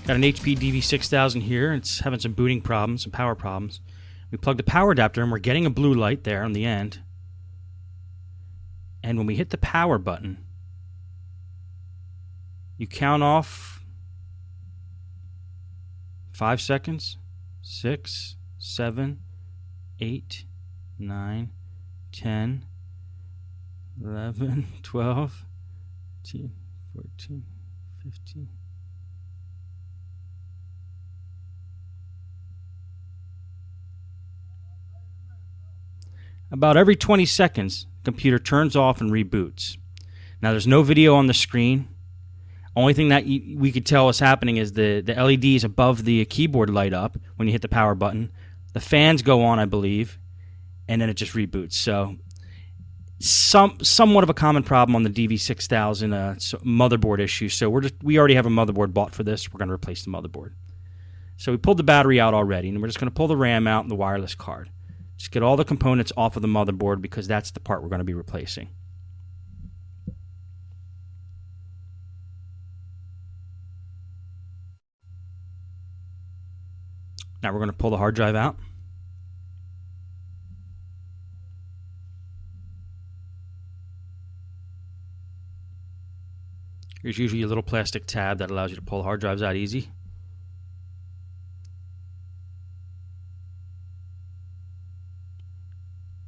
Got an HPDV6000 here. It's having some booting problems, some power problems. We plug the power adapter and we're getting a blue light there on the end. And when we hit the power button, you count off 5 seconds, 6, 7, 8, 9, 10, 11, 12, 13, 14, 15. About every 20 seconds, the computer turns off and reboots. Now, there's no video on the screen. Only thing that we could tell is happening is the LEDs above the keyboard light up when you hit the power button. The fans go on, I believe, and then it just reboots. So, somewhat of a common problem on the DV6000 motherboard issue. So we already have a motherboard bought for this. We're going to replace the motherboard. So we pulled the battery out already, and we're just going to pull the RAM out and the wireless card. Just get all the components off of the motherboard because that's the part we're going to be replacing. Now we're going to pull the hard drive out. There's usually a little plastic tab that allows you to pull hard drives out easy.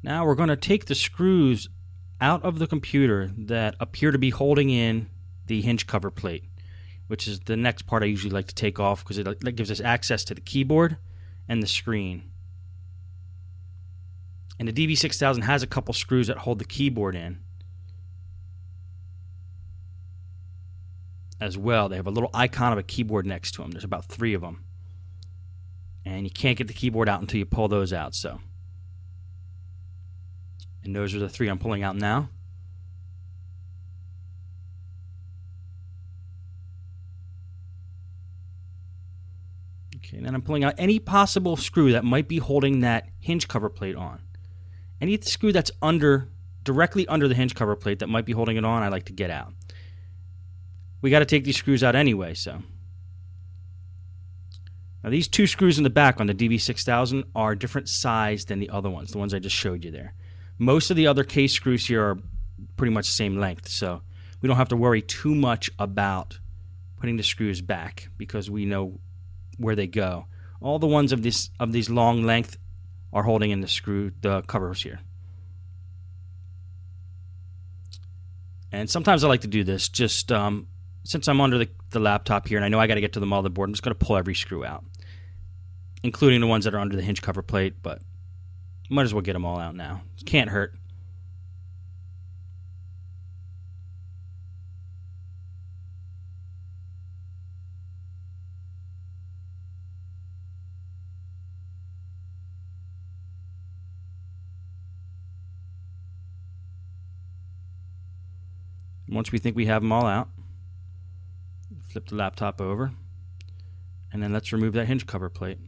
Now we're going to take the screws out of the computer that appear to be holding in the hinge cover plate, which is the next part I usually like to take off because it gives us access to the keyboard and the screen. And the DV6000 has a couple screws that hold the keyboard in as well. They have a little icon of a keyboard next to them. There's about 3 of them. And you can't get the keyboard out until you pull those out. And those are the 3 I'm pulling out now. Okay, and then I'm pulling out any possible screw that might be holding that hinge cover plate on. Any screw that's directly under the hinge cover plate that might be holding it on, I like to get out. We got to take these screws out anyway, so. Now these 2 screws in the back on the DV6000 are different size than the other ones, the ones I just showed you there. Most of the other case screws here are pretty much the same length, so we don't have to worry too much about putting the screws back because we know where they go. All the ones of these long length are holding in the covers here. And sometimes I like to do this just since I'm under the laptop here and I know I got to get to the motherboard, I'm just going to pull every screw out, including the ones that are under the hinge cover plate, but might as well get them all out now. Can't hurt. Once we think we have them all out, flip the laptop over, and then let's remove that hinge cover plate.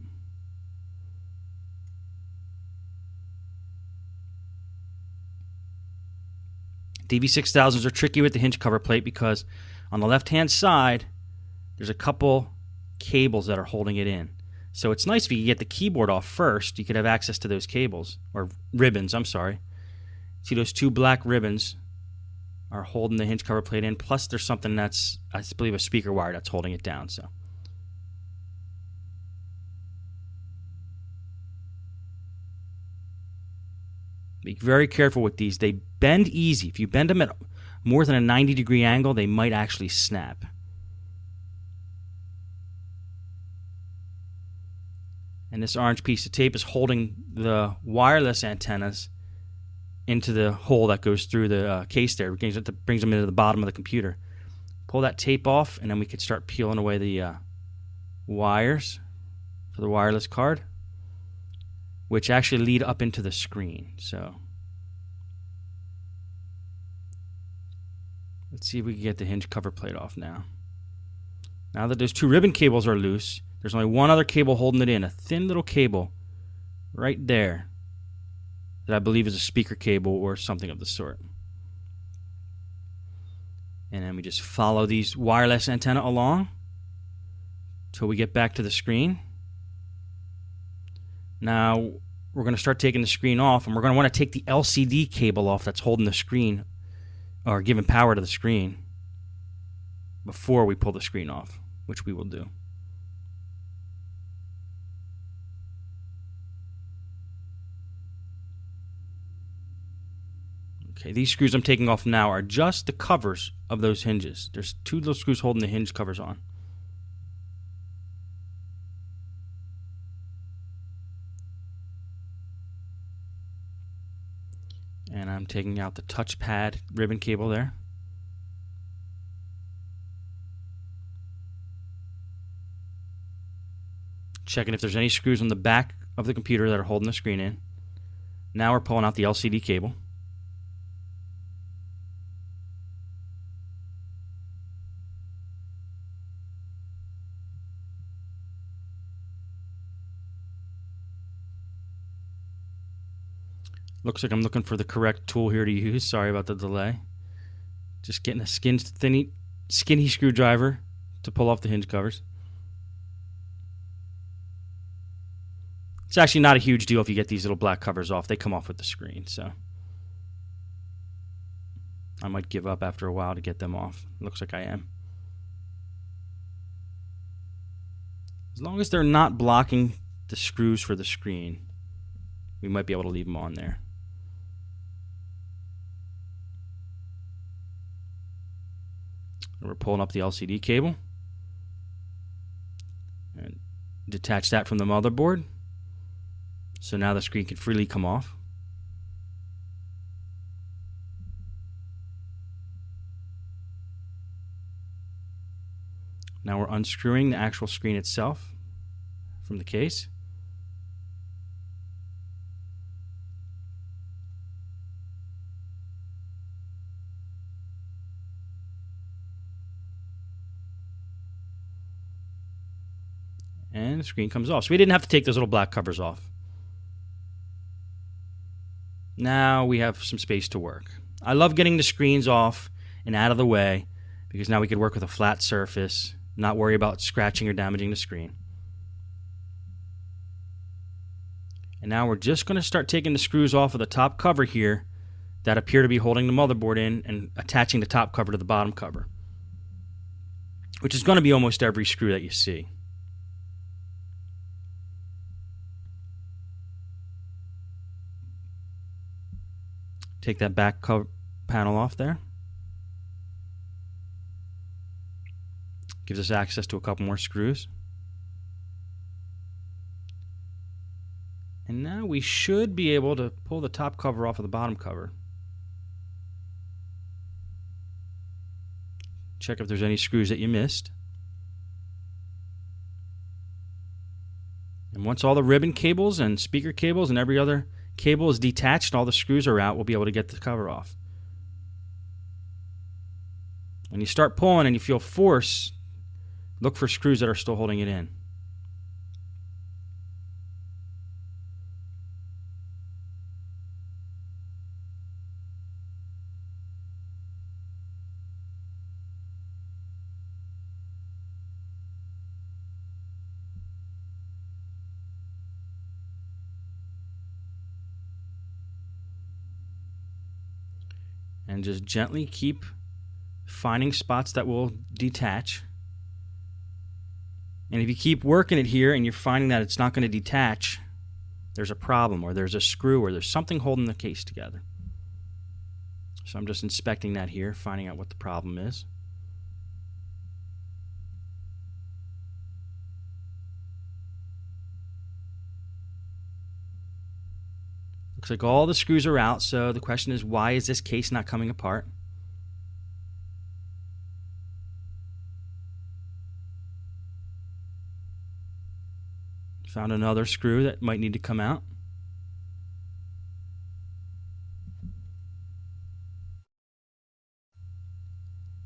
DV6000s are tricky with the hinge cover plate because on the left-hand side, there's a couple cables that are holding it in. So it's nice if you could get the keyboard off first. You could have access to those cables, or ribbons, I'm sorry. See those 2 black ribbons are holding the hinge cover plate in, plus there's something that's, I believe, a speaker wire that's holding it down. So be very careful with these. They bend easy. If you bend them at more than a 90-degree angle, they might actually snap. And this orange piece of tape is holding the wireless antennas into the hole that goes through the case there. It brings them into the bottom of the computer. Pull that tape off, and then we could start peeling away the wires for the wireless card, which actually lead up into the screen. So let's see if we can get the hinge cover plate off now. Now that those 2 ribbon cables are loose, there's only one other cable holding it in, a thin little cable right there that I believe is a speaker cable or something of the sort. And then we just follow these wireless antenna along, till we get back to the screen. Now we're going to start taking the screen off, and we're going to want to take the LCD cable off that's holding the screen or giving power to the screen before we pull the screen off, which we will do. Okay, these screws I'm taking off now are just the covers of those hinges. There's two little screws holding the hinge covers on. And I'm taking out the touchpad ribbon cable there. Checking if there's any screws on the back of the computer that are holding the screen in. Now we're pulling out the LCD cable. Looks like I'm looking for the correct tool here to use. Sorry about the delay. Just getting a skinny screwdriver to pull off the hinge covers. It's actually not a huge deal if you get these little black covers off. They come off with the screen, so I might give up after a while to get them off. Looks like I am. As long as they're not blocking the screws for the screen, we might be able to leave them on there. We're pulling up the LCD cable and detach that from the motherboard. So now the screen can freely come off. Now we're unscrewing the actual screen itself from the case. And the screen comes off. So we didn't have to take those little black covers off. Now we have some space to work. I love getting the screens off and out of the way because now we can work with a flat surface, not worry about scratching or damaging the screen. And now we're just going to start taking the screws off of the top cover here that appear to be holding the motherboard in and attaching the top cover to the bottom cover, which is going to be almost every screw that you see. Take that back cover panel off there. Gives us access to a couple more screws. And now we should be able to pull the top cover off of the bottom cover. Check if there's any screws that you missed. And once all the ribbon cables and speaker cables and every other cable is detached and all the screws are out, we'll be able to get the cover off. When you start pulling and you feel force, look for screws that are still holding it in. And just gently keep finding spots that will detach. And if you keep working it here and you're finding that it's not going to detach, there's a problem, or there's a screw, or there's something holding the case together. So I'm just inspecting that here, finding out what the problem is. Looks like all the screws are out, so the question is, why is this case not coming apart? Found another screw that might need to come out.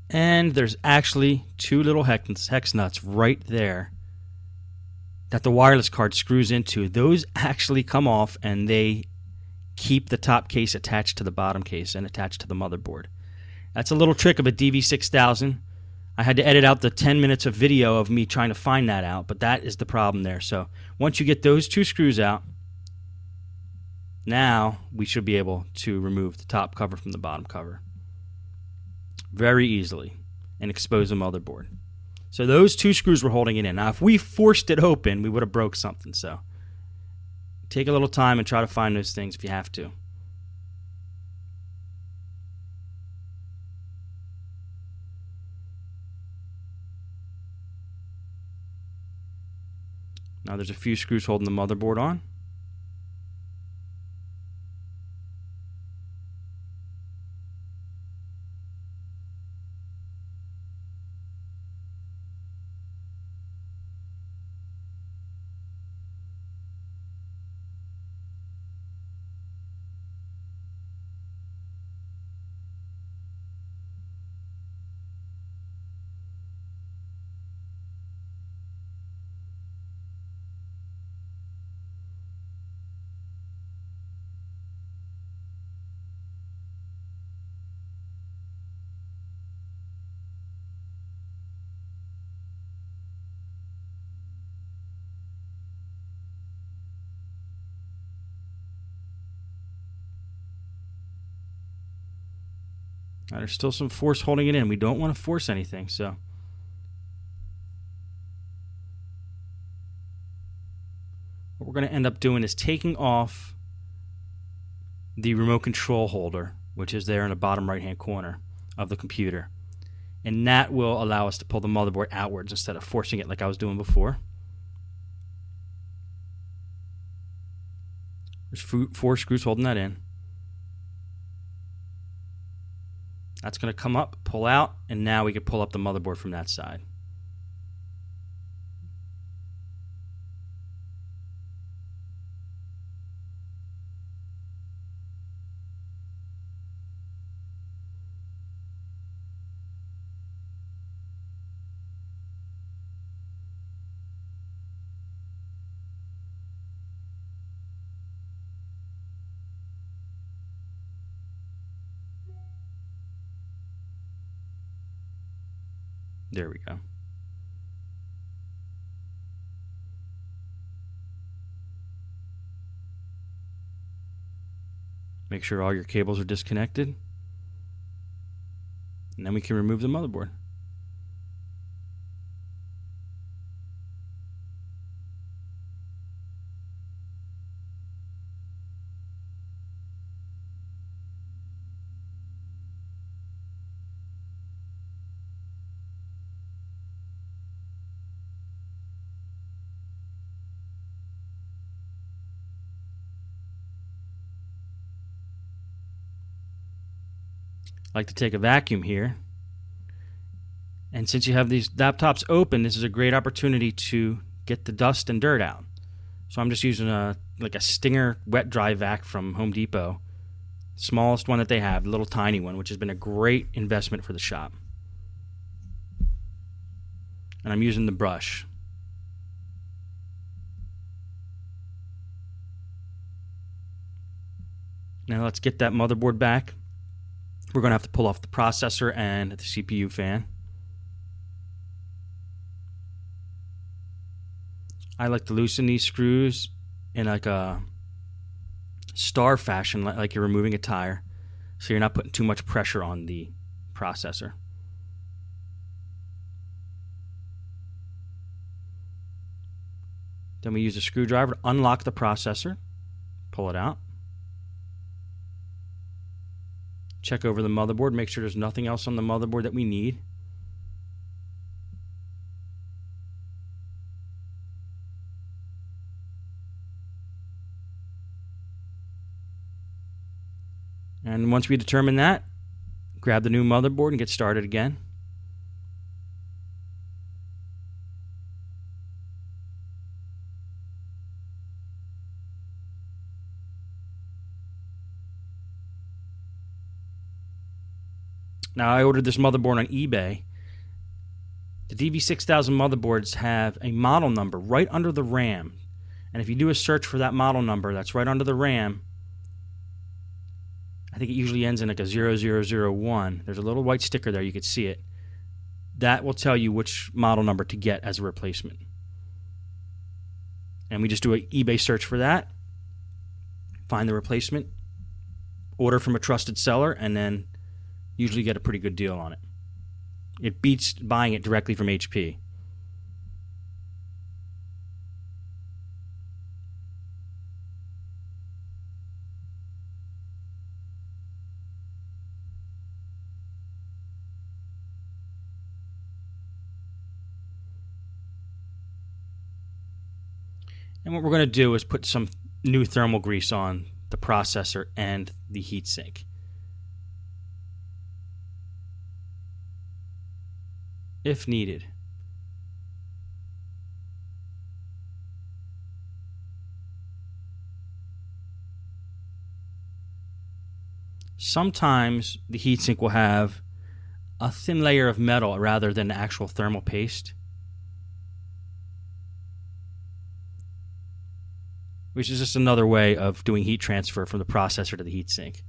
And there's actually two little hex nuts right there that the wireless card screws into. Those actually come off and they keep the top case attached to the bottom case and attached to the motherboard. That's a little trick of a DV6000. I had to edit out the 10 minutes of video of me trying to find that out, but that is the problem there. So once you get those 2 screws out, now we should be able to remove the top cover from the bottom cover very easily and expose the motherboard. So those 2 screws were holding it in. Now if we forced it open, we would have broke something. So take a little time and try to find those things if you have to. Now there's a few screws holding the motherboard on. Now, there's still some force holding it in. We don't want to force anything, so what we're going to end up doing is taking off the remote control holder, which is there in the bottom right-hand corner of the computer. And that will allow us to pull the motherboard outwards instead of forcing it like I was doing before. There's 4 screws holding that in. That's going to come up, pull out, and now we can pull up the motherboard from that side. There we go. Make sure all your cables are disconnected. And then we can remove the motherboard. I like to take a vacuum here, and since you have these laptops open, this is a great opportunity to get the dust and dirt out. So I'm just using a Stinger wet dry vac from Home Depot, smallest one that they have, the little tiny one, which has been a great investment for the shop. And I'm using the brush. Now let's get that motherboard back. We're going to have to pull off the processor and the CPU fan. I like to loosen these screws in like a star fashion, like you're removing a tire, so you're not putting too much pressure on the processor. Then we use a screwdriver to unlock the processor, pull it out. Check over the motherboard, make sure there's nothing else on the motherboard that we need. And once we determine that, grab the new motherboard and get started again. Now, I ordered this motherboard on eBay. The DV6000 motherboards have a model number right under the RAM. And if you do a search for that model number that's right under the RAM, I think it usually ends in like a 0001. There's a little white sticker there, you can see it. that will tell you which model number to get as a replacement. And we just do an eBay search for that, find the replacement, order from a trusted seller, and then usually get a pretty good deal on it. It beats buying it directly from HP. And what we're going to do is put some new thermal grease on the processor and the heatsink. If needed. Sometimes the heatsink will have a thin layer of metal rather than actual thermal paste, which is just another way of doing heat transfer from the processor to the heatsink.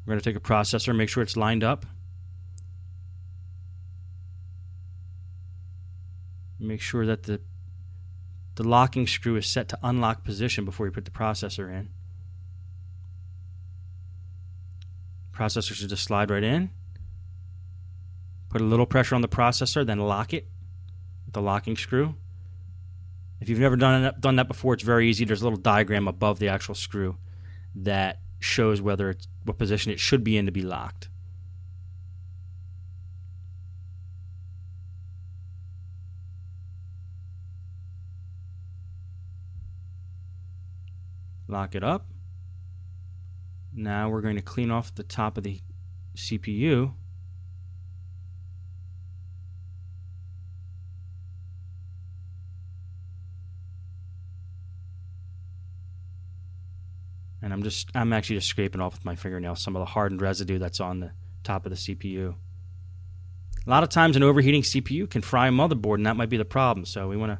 We're going to take a processor, make sure it's lined up. Make sure that the locking screw is set to unlock position before you put the processor in. Processor should just slide right in. Put a little pressure on the processor, then lock it with the locking screw. If you've never done that before, it's very easy. There's a little diagram above the actual screw that shows what position it should be in to be locked. Lock it up. Now we're going to clean off the top of the CPU. And I'm actually just scraping off with my fingernail some of the hardened residue that's on the top of the CPU. A lot of times an overheating CPU can fry a motherboard, and that might be the problem. So we want to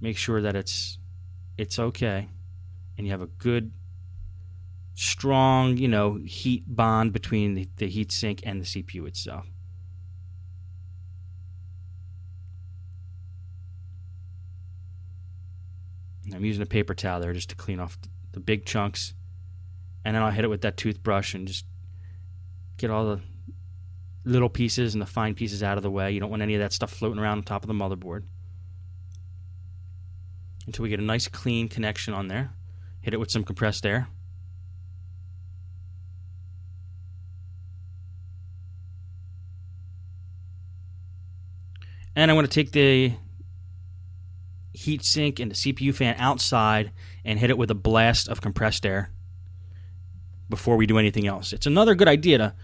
make sure that it's okay, and you have a good, strong, heat bond between the heatsink and the CPU itself. And I'm using a paper towel there just to clean off the big chunks, and then I'll hit it with that toothbrush and just get all the little pieces and the fine pieces out of the way. You don't want any of that stuff floating around on top of the motherboard until we get a nice clean connection on there. Hit it with some compressed air. And I want to take the heatsink and the CPU fan outside and hit it with a blast of compressed air before we do anything else. It's another good idea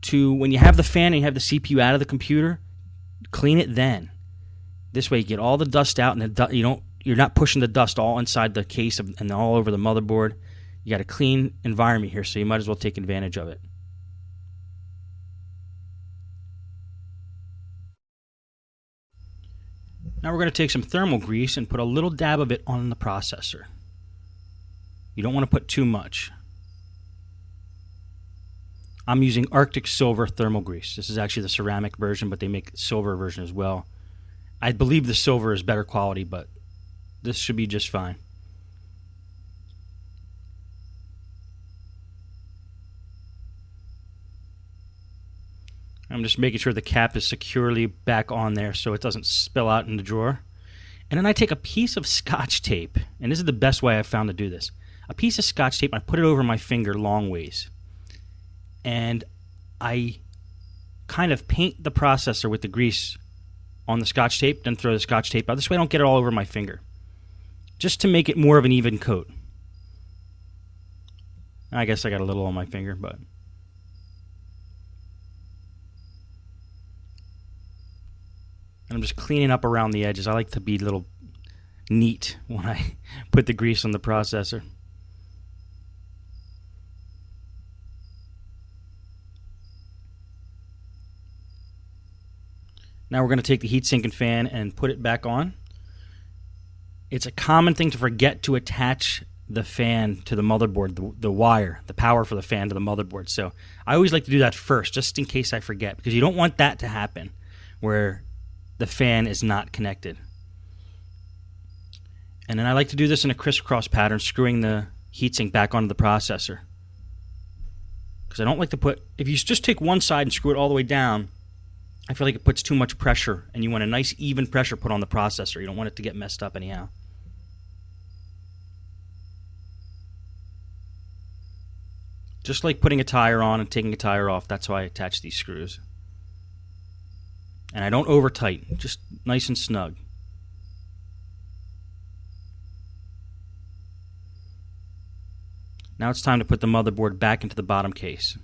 to when you have the fan and you have the CPU out of the computer, clean it then. This way you get all the dust out, and you're not pushing the dust all inside the case and all over the motherboard. You got a clean environment here, so you might as well take advantage of it. Now we're going to take some thermal grease and put a little dab of it on the processor. You don't want to put too much. I'm using Arctic Silver thermal grease. This is actually the ceramic version, but they make the silver version as well. I believe the silver is better quality, but this should be just fine. I'm just making sure the cap is securely back on there so it doesn't spill out in the drawer. And then I take a piece of Scotch tape, and this is the best way I've found to do this. A piece of Scotch tape, I put it over my finger long ways. And I kind of paint the processor with the grease on the Scotch tape, then throw the Scotch tape out. This way I don't get it all over my finger. Just to make it more of an even coat. I guess I got a little on my finger, but... And I'm just cleaning up around the edges. I like to be a little neat when I put the grease on the processor. Now we're going to take the heatsink and fan and put it back on. It's a common thing to forget to attach the fan to the motherboard, the wire, the power for the fan to the motherboard. So I always like to do that first, just in case I forget, because you don't want that to happen where the fan is not connected. And then I like to do this in a crisscross pattern, screwing the heatsink back onto the processor. Because I don't like to put, if you just take one side and screw it all the way down, I feel like it puts too much pressure, and you want a nice even pressure put on the processor. You don't want it to get messed up anyhow. Just like putting a tire on and taking a tire off, that's how I attach these screws. And I don't over tighten, just nice and snug. Now it's time to put the motherboard back into the bottom case.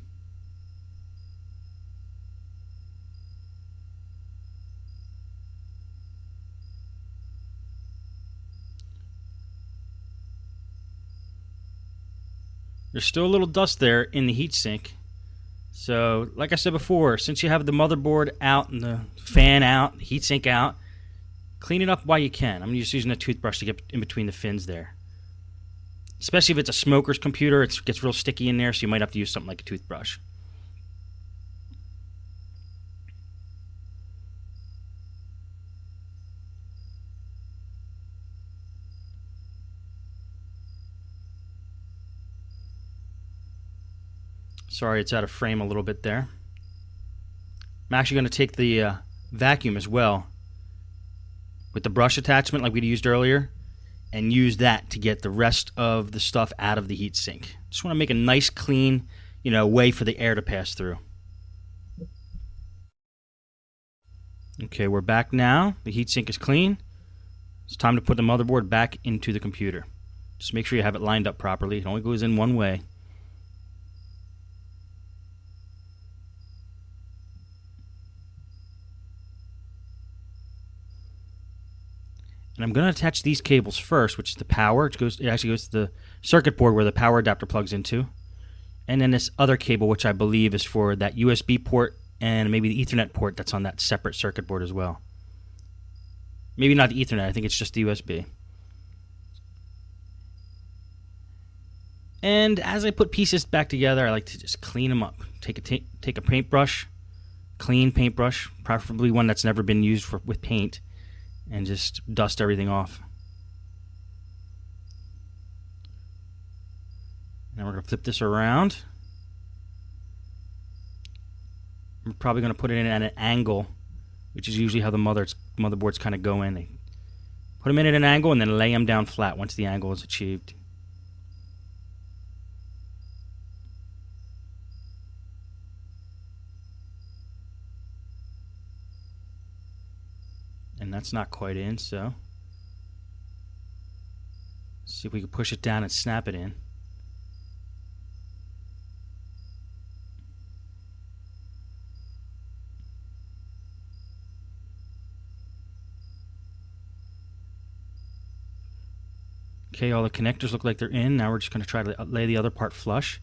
There's still a little dust there in the heatsink. So, like I said before, since you have the motherboard out and the fan out, the heatsink out, clean it up while you can. I'm just using a toothbrush to get in between the fins there. Especially if it's a smoker's computer, it gets real sticky in there, so you might have to use something like a toothbrush. Sorry, it's out of frame a little bit there. I'm actually going to take the vacuum as well with the brush attachment like we used earlier and use that to get the rest of the stuff out of the heatsink. Just want to make a nice clean, way for the air to pass through. Okay, we're back now. The heatsink is clean. It's time to put the motherboard back into the computer. Just make sure you have it lined up properly. It only goes in one way. And I'm going to attach these cables first, which is the power. It actually goes to the circuit board where the power adapter plugs into. And then this other cable, which I believe is for that USB port and maybe the Ethernet port that's on that separate circuit board as well. Maybe not the Ethernet, I think it's just the USB. And as I put pieces back together, I like to just clean them up. Take a paintbrush, clean paintbrush, preferably one that's never been used with paint, and just dust everything off. Now we're going to flip this around. We're probably going to put it in at an angle, which is usually how the motherboards kind of go in. They put them in at an angle and then lay them down flat once the angle is achieved. And that's not quite in, so let's see if we can push it down and snap it in. Okay, all the connectors look like they're in. Now we're just going to try to lay the other part flush.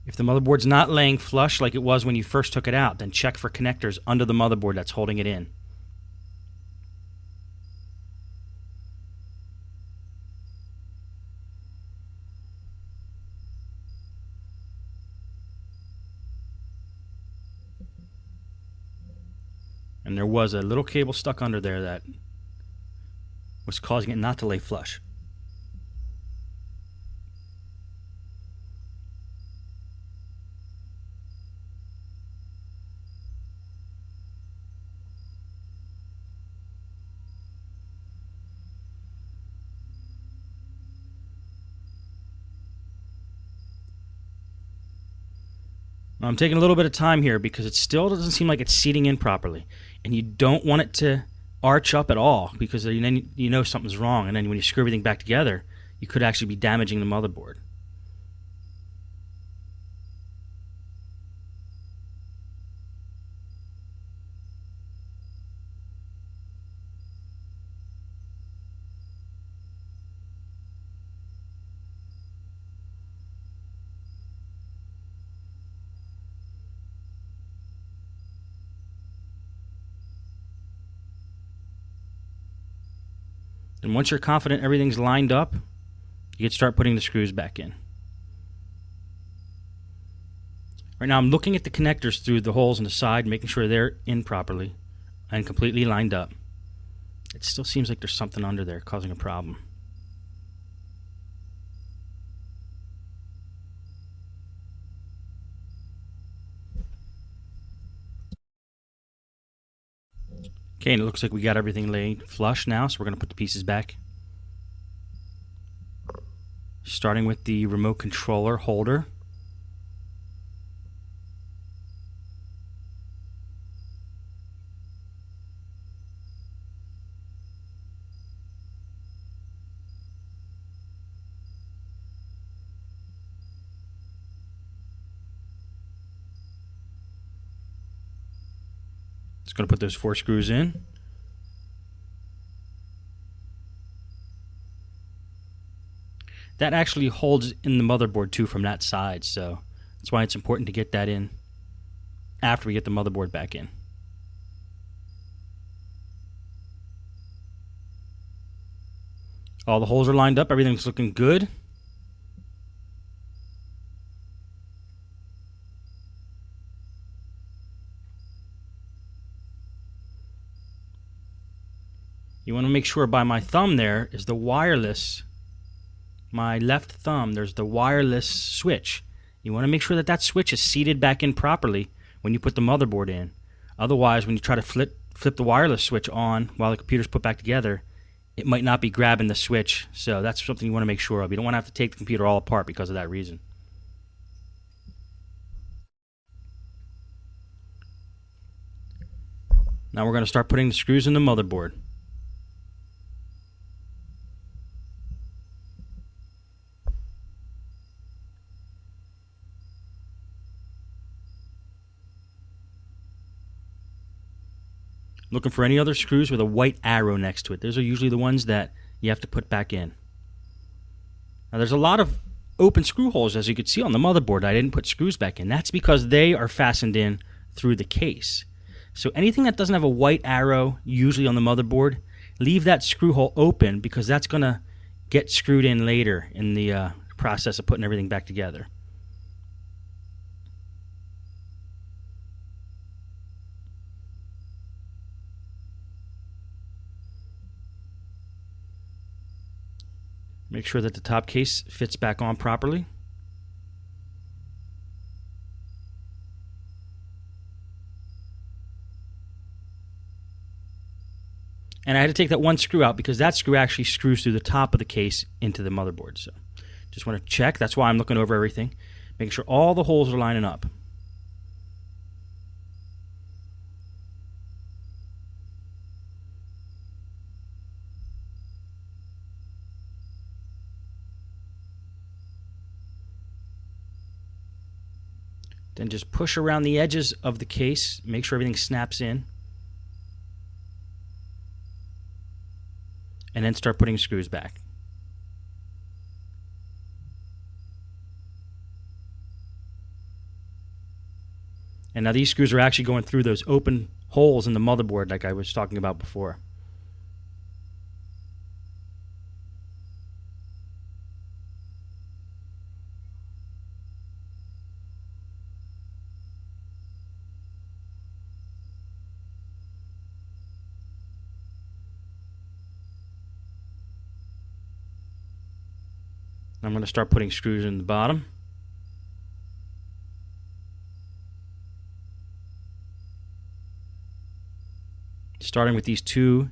If the motherboard's not laying flush like it was when you first took it out, then check for connectors under the motherboard that's holding it in. And there was a little cable stuck under there that was causing it not to lay flush. I'm taking a little bit of time here because it still doesn't seem like it's seating in properly. And you don't want it to arch up at all because then you know something's wrong. And then when you screw everything back together, you could actually be damaging the motherboard. Then once you're confident everything's lined up, you can start putting the screws back in. Right now I'm looking at the connectors through the holes in the side, making sure they're in properly and completely lined up. It still seems like there's something under there causing a problem. Okay, and it looks like we got everything laid flush now, so we're going to put the pieces back. Starting with the remote controller holder. Just going to put those 4 screws in. That actually holds in the motherboard too from that side, so that's why it's important to get that in after we get the motherboard back in. All the holes are lined up, everything's looking good. You want to make sure by my thumb there is the wireless, my left thumb, there's the wireless switch. You want to make sure that that switch is seated back in properly when you put the motherboard in. Otherwise, when you try to flip the wireless switch on while the computer's put back together, it might not be grabbing the switch. So that's something you want to make sure of. You don't want to have to take the computer all apart because of that reason. Now we're going to start putting the screws in the motherboard. Looking for any other screws with a white arrow next to it. Those are usually the ones that you have to put back in. Now there's a lot of open screw holes, as you can see on the motherboard. I didn't put screws back in. That's because they are fastened in through the case. So anything that doesn't have a white arrow, usually on the motherboard, leave that screw hole open because that's going to get screwed in later in the process of putting everything back together. Make sure that the top case fits back on properly. And I had to take that one screw out because that screw actually screws through the top of the case into the motherboard. So just want to check. That's why I'm looking over everything, making sure all the holes are lining up. Then just push around the edges of the case, make sure everything snaps in. And then start putting screws back. And now these screws are actually going through those open holes in the motherboard like I was talking about before. I'm going to start putting screws in the bottom. Starting with these 2.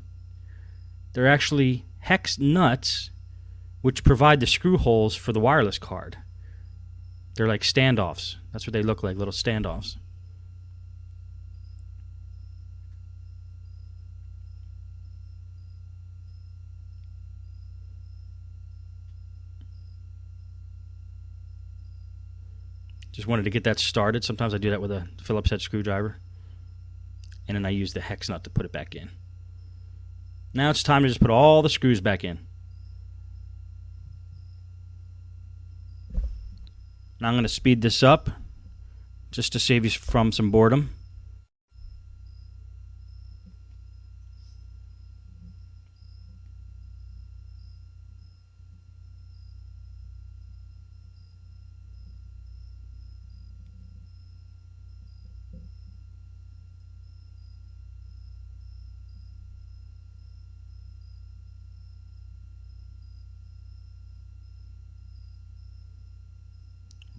They're actually hex nuts which provide the screw holes for the wireless card. They're like standoffs. That's what they look like, little standoffs. Just wanted to get that started. Sometimes I do that with a Phillips head screwdriver. And then I use the hex nut to put it back in. Now it's time to just put all the screws back in. Now I'm going to speed this up just to save you from some boredom.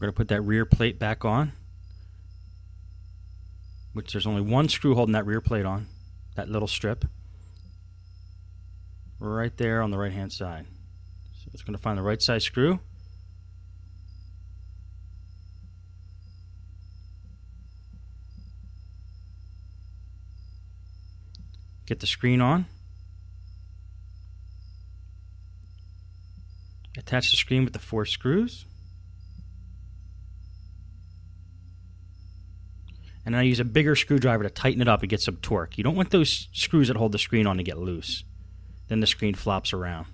We're going to put that rear plate back on, which there's only one screw holding that rear plate on, that little strip, right there on the right hand side. So it's going to find the right size screw. Get the screen on. Attach the screen with the 4 screws. And I use a bigger screwdriver to tighten it up and get some torque. You don't want those screws that hold the screen on to get loose. Then the screen flops around.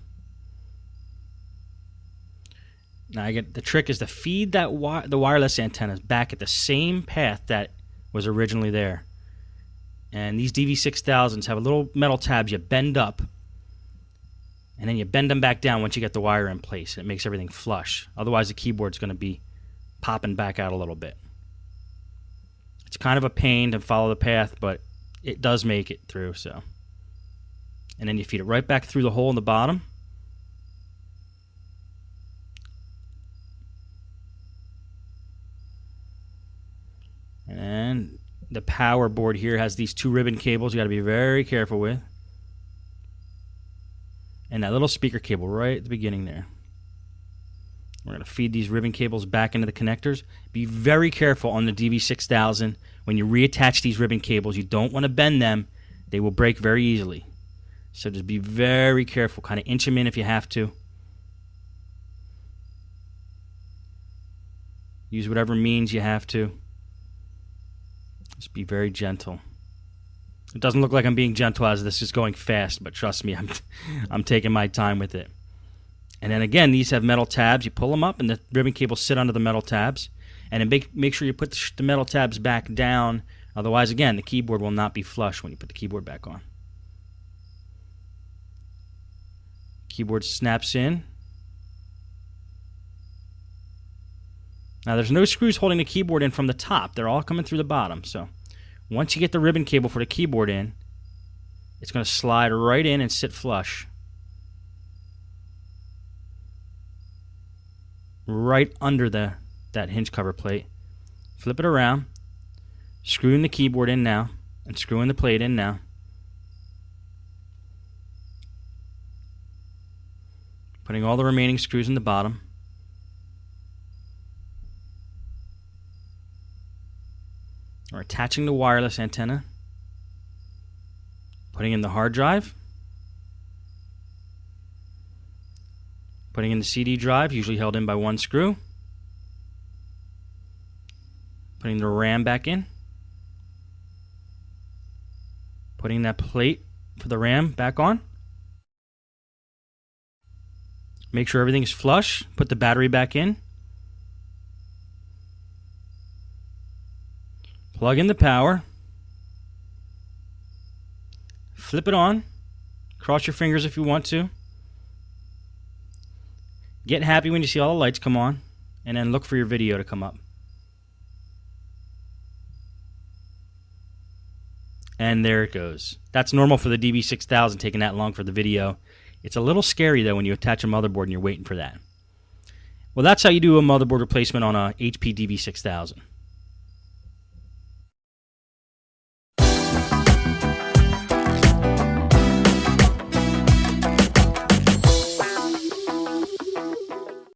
Now the trick is to feed the wireless antennas back at the same path that was originally there. And these DV6000s have a little metal tabs you bend up, and then you bend them back down once you get the wire in place. It makes everything flush. Otherwise the keyboard's going to be popping back out a little bit. It's kind of a pain to follow the path, but it does make it through. So, and then you feed it right back through the hole in the bottom. And the power board here has these 2 ribbon cables you got to be very careful with. And that little speaker cable right at the beginning there. We're going to feed these ribbon cables back into the connectors. Be very careful on the DV6000 when you reattach these ribbon cables. You don't want to bend them. They will break very easily. So just be very careful. Kind of inch them in if you have to. Use whatever means you have to. Just be very gentle. It doesn't look like I'm being gentle as this is going fast, but trust me, I'm taking my time with it. And then again, these have metal tabs. You pull them up, and the ribbon cables sit under the metal tabs. And then make sure you put the metal tabs back down. Otherwise, again, the keyboard will not be flush when you put the keyboard back on. Keyboard snaps in. Now, there's no screws holding the keyboard in from the top. They're all coming through the bottom. So once you get the ribbon cable for the keyboard in, it's going to slide right in and sit flush. Right under that hinge cover plate. Flip it around. Screwing the keyboard in now. And screwing the plate in now. Putting all the remaining screws in the bottom. We're attaching the wireless antenna. Putting in the hard drive. Putting in the CD drive, usually held in by 1 screw. Putting the RAM back in. Putting that plate for the RAM back on. Make sure everything is flush. Put the battery back in. Plug in the power. Flip it on. Cross your fingers if you want to. Get happy when you see all the lights come on, and then look for your video to come up. And there it goes. That's normal for the DV6000 taking that long for the video. It's a little scary though when you attach a motherboard and you're waiting for that. Well, that's how you do a motherboard replacement on a HP DV6000.